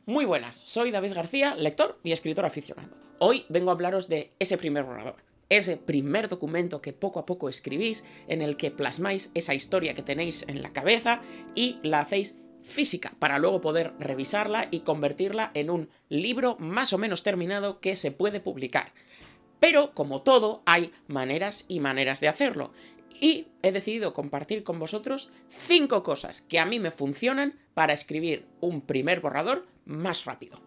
Muy buenas, soy David García, lector y escritor aficionado. Hoy vengo a hablaros de ese primer borrador, ese primer documento que poco a poco escribís, en el que plasmáis esa historia que tenéis en la cabeza y la hacéis física, para luego poder revisarla y convertirla en un libro más o menos terminado que se puede publicar. Pero, como todo, hay maneras y maneras de hacerlo. Y he decidido compartir con vosotros 5 cosas que a mí me funcionan para escribir un primer borrador más rápido.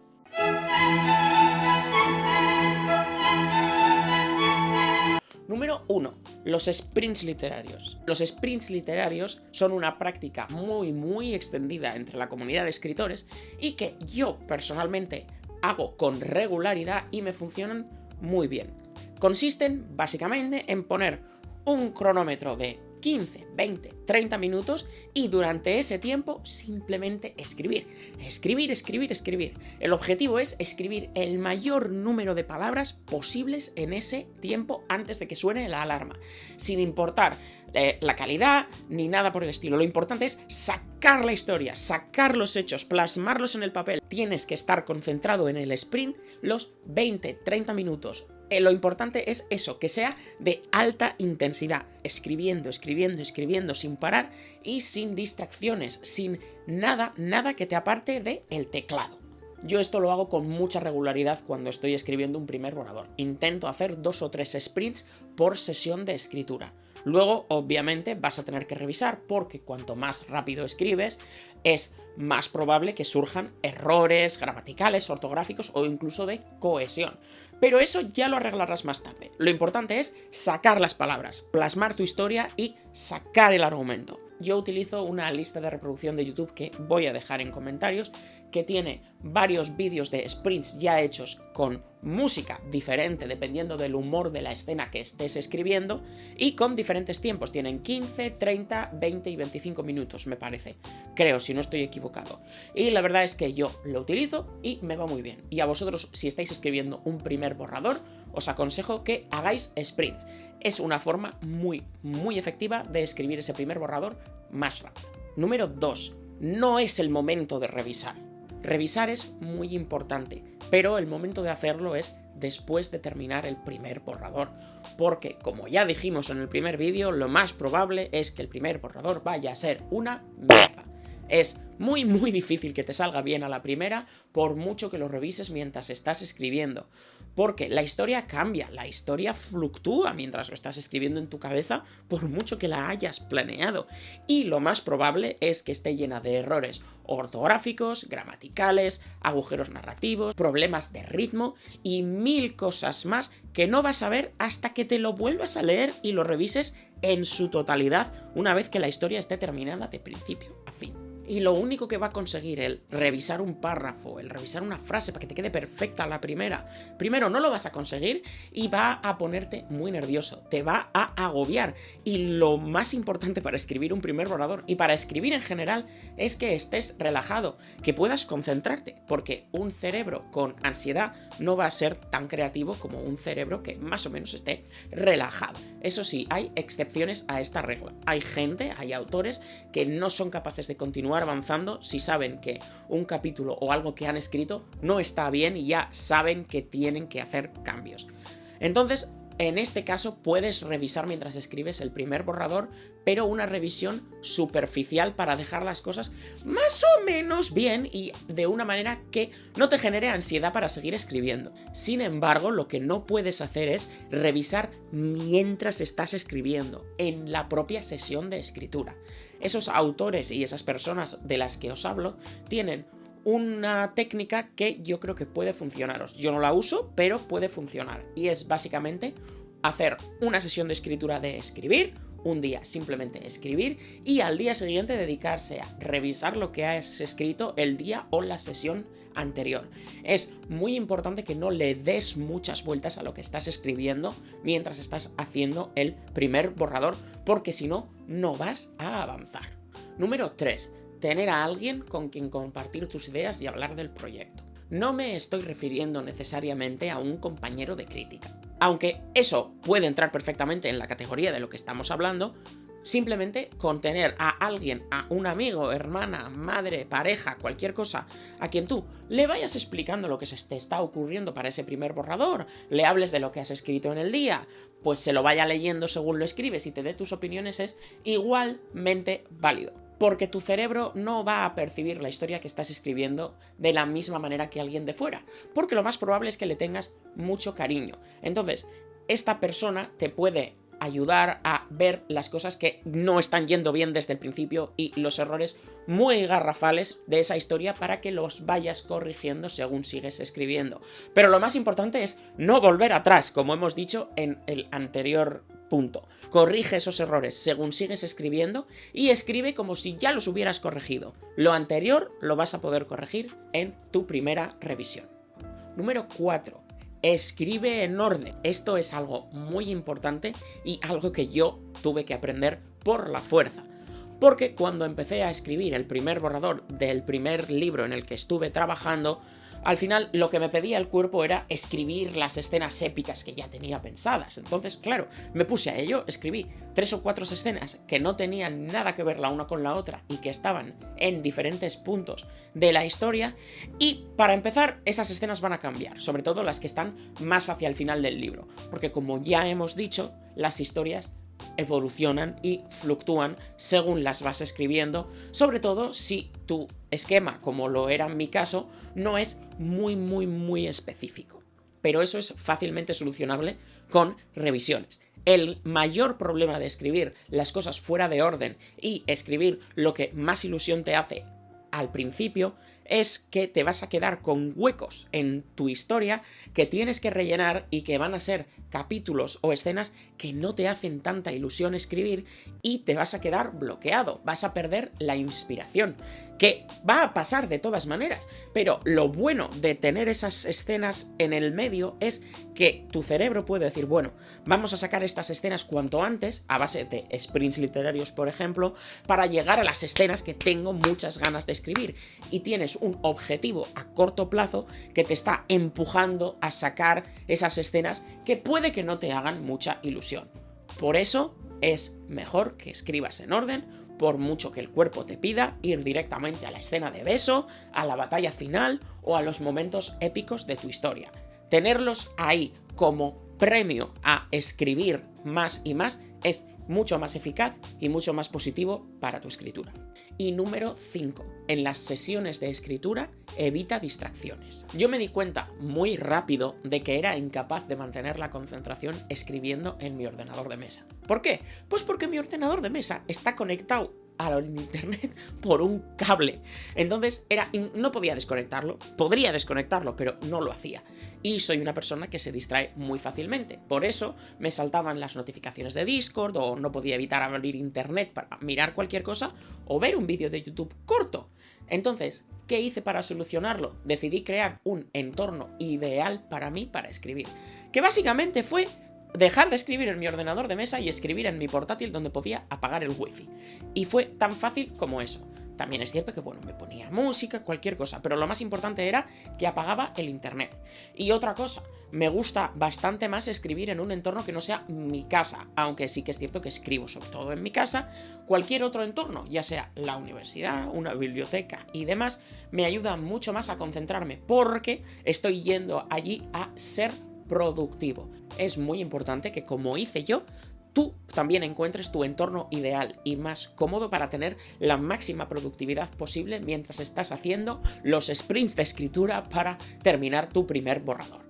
Número 1. Los sprints literarios. Los sprints literarios son una práctica muy extendida entre la comunidad de escritores y que yo personalmente hago con regularidad y me funcionan muy bien. Consisten básicamente en poner un cronómetro de 15, 20, 30 minutos y durante ese tiempo simplemente escribir. Escribir. El objetivo es escribir el mayor número de palabras posibles en ese tiempo antes de que suene la alarma, sin importar la calidad ni nada por el estilo. Lo importante es sacar la historia, sacar los hechos, plasmarlos en el papel. Tienes que estar concentrado en el sprint los 20, 30 minutos. Lo importante es eso, que sea de alta intensidad, escribiendo sin parar y sin distracciones, sin nada que te aparte del teclado. Yo esto lo hago con mucha regularidad cuando estoy escribiendo un primer borrador. Intento hacer 2 o 3 sprints por sesión de escritura. Luego, obviamente, vas a tener que revisar porque cuanto más rápido escribes, es más probable que surjan errores gramaticales, ortográficos o incluso de cohesión. Pero eso ya lo arreglarás más tarde. Lo importante es sacar las palabras, plasmar tu historia y sacar el argumento. Yo utilizo una lista de reproducción de YouTube que voy a dejar en comentarios, que tiene varios vídeos de sprints ya hechos con música diferente dependiendo del humor de la escena que estés escribiendo y con diferentes tiempos. Tienen 15, 30, 20 y 25 minutos, me parece. Creo, si no estoy equivocado. Y la verdad es que yo lo utilizo y me va muy bien. Y a vosotros, si estáis escribiendo un primer borrador, os aconsejo que hagáis sprints. Es una forma muy efectiva de escribir ese primer borrador más rápido. Número 2. No es el momento de revisar. Revisar es muy importante, pero el momento de hacerlo es después de terminar el primer borrador, porque como ya dijimos en el primer vídeo, lo más probable es que el primer borrador vaya a ser una mierda. Es muy difícil que te salga bien a la primera, por mucho que lo revises mientras estás escribiendo, porque la historia cambia, la historia fluctúa mientras lo estás escribiendo en tu cabeza, por mucho que la hayas planeado, y lo más probable es que esté llena de errores ortográficos, gramaticales, agujeros narrativos, problemas de ritmo y 1000 cosas más que no vas a ver hasta que te lo vuelvas a leer y lo revises en su totalidad una vez que la historia esté terminada de principio a fin. Y lo único que va a conseguir el revisar un párrafo, el revisar una frase para que te quede perfecta la primero no lo vas a conseguir y va a ponerte muy nervioso, te va a agobiar. Y lo más importante para escribir un primer borrador y para escribir en general es que estés relajado, que puedas concentrarte, porque un cerebro con ansiedad no va a ser tan creativo como un cerebro que más o menos esté relajado. Eso sí, hay excepciones a esta regla. Hay autores que no son capaces de continuar avanzando si saben que un capítulo o algo que han escrito no está bien y ya saben que tienen que hacer cambios. Entonces, en este caso puedes revisar mientras escribes el primer borrador, pero una revisión superficial para dejar las cosas más o menos bien y de una manera que no te genere ansiedad para seguir escribiendo. Sin embargo, lo que no puedes hacer es revisar mientras estás escribiendo, en la propia sesión de escritura. Esos autores y esas personas de las que os hablo tienen una técnica que yo creo que puede funcionaros. Yo no la uso, pero puede funcionar. Y es básicamente hacer una sesión de escritura de escribir, un día simplemente escribir y al día siguiente dedicarse a revisar lo que has escrito el día o la sesión anterior. Es muy importante que no le des muchas vueltas a lo que estás escribiendo mientras estás haciendo el primer borrador, porque si no, no vas a avanzar. Número 3. Tener a alguien con quien compartir tus ideas y hablar del proyecto. No me estoy refiriendo necesariamente a un compañero de crítica. Aunque eso puede entrar perfectamente en la categoría de lo que estamos hablando, Simplemente con tener a alguien, a un amigo, hermana, madre, pareja, cualquier cosa, a quien tú le vayas explicando lo que se te está ocurriendo para ese primer borrador, le hables de lo que has escrito en el día, pues se lo vaya leyendo según lo escribes y te dé tus opiniones, es igualmente válido. Porque tu cerebro no va a percibir la historia que estás escribiendo de la misma manera que alguien de fuera, porque lo más probable es que le tengas mucho cariño. Entonces, esta persona te puede ayudar a ver las cosas que no están yendo bien desde el principio y los errores muy garrafales de esa historia para que los vayas corrigiendo según sigues escribiendo. Pero lo más importante es no volver atrás, como hemos dicho en el anterior punto. Corrige esos errores según sigues escribiendo y escribe como si ya los hubieras corregido. Lo anterior lo vas a poder corregir en tu primera revisión. Número 4. Escribe en orden. Esto es algo muy importante y algo que yo tuve que aprender por la fuerza. Porque cuando empecé a escribir el primer borrador del primer libro en el que estuve trabajando, al final lo que me pedía el cuerpo era escribir las escenas épicas que ya tenía pensadas. Entonces, claro, me puse a ello, escribí 3 o 4 escenas que no tenían nada que ver la una con la otra y que estaban en diferentes puntos de la historia. Y para empezar, esas escenas van a cambiar, sobre todo las que están más hacia el final del libro. Porque como ya hemos dicho, las historias evolucionan y fluctúan según las vas escribiendo, sobre todo si tu esquema, como lo era en mi caso, no es muy específico. Pero eso es fácilmente solucionable con revisiones. El mayor problema de escribir las cosas fuera de orden y escribir lo que más ilusión te hace al principio es que te vas a quedar con huecos en tu historia que tienes que rellenar y que van a ser capítulos o escenas que no te hacen tanta ilusión escribir y te vas a quedar bloqueado, vas a perder la inspiración, que va a pasar de todas maneras, pero lo bueno de tener esas escenas en el medio es que tu cerebro puede decir, bueno, vamos a sacar estas escenas cuanto antes, a base de sprints literarios, por ejemplo, para llegar a las escenas que tengo muchas ganas de escribir, y tienes un objetivo a corto plazo que te está empujando a sacar esas escenas que puede que no te hagan mucha ilusión. Por eso es mejor que escribas en orden, por mucho que el cuerpo te pida ir directamente a la escena de beso, a la batalla final o a los momentos épicos de tu historia. Tenerlos ahí como premio a escribir más y más es mucho más eficaz y mucho más positivo para tu escritura. Y número 5. En las sesiones de escritura, evita distracciones. Yo me di cuenta muy rápido de que era incapaz de mantener la concentración escribiendo en mi ordenador de mesa. ¿Por qué? Pues porque mi ordenador de mesa está conectado al internet por un cable. Entonces no podía desconectarlo. Podría desconectarlo, pero no lo hacía. Y soy una persona que se distrae muy fácilmente. Por eso me saltaban las notificaciones de Discord, o no podía evitar abrir internet para mirar cualquier cosa o ver un vídeo de YouTube corto. Entonces, ¿qué hice para solucionarlo? Decidí crear un entorno ideal para mí para escribir, que básicamente fue dejar de escribir en mi ordenador de mesa y escribir en mi portátil donde podía apagar el wifi. Y fue tan fácil como eso. También es cierto que, bueno, me ponía música, cualquier cosa, pero lo más importante era que apagaba el internet. Y otra cosa, me gusta bastante más escribir en un entorno que no sea mi casa, aunque sí que es cierto que escribo sobre todo en mi casa. Cualquier otro entorno, ya sea la universidad, una biblioteca y demás, me ayuda mucho más a concentrarme porque estoy yendo allí a ser productivo. Es muy importante que, como hice yo, tú también encuentres tu entorno ideal y más cómodo para tener la máxima productividad posible mientras estás haciendo los sprints de escritura para terminar tu primer borrador.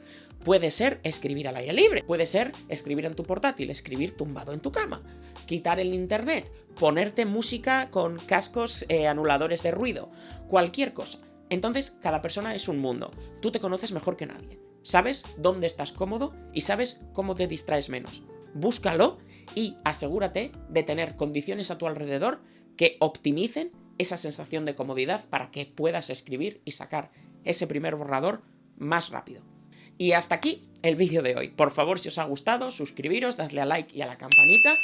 Puede ser escribir al aire libre, puede ser escribir en tu portátil, escribir tumbado en tu cama, quitar el internet, ponerte música con cascos anuladores de ruido, cualquier cosa. Entonces, cada persona es un mundo. Tú te conoces mejor que nadie. Sabes dónde estás cómodo y sabes cómo te distraes menos. Búscalo y asegúrate de tener condiciones a tu alrededor que optimicen esa sensación de comodidad para que puedas escribir y sacar ese primer borrador más rápido. Y hasta aquí el vídeo de hoy. Por favor, si os ha gustado, suscribiros, dadle a like y a la campanita.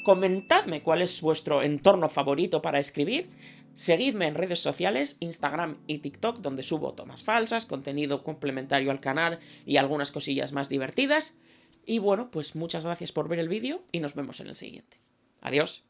Comentadme cuál es vuestro entorno favorito para escribir. Seguidme en redes sociales, Instagram y TikTok, donde subo tomas falsas, contenido complementario al canal y algunas cosillas más divertidas. Y bueno, pues muchas gracias por ver el vídeo y nos vemos en el siguiente. Adiós.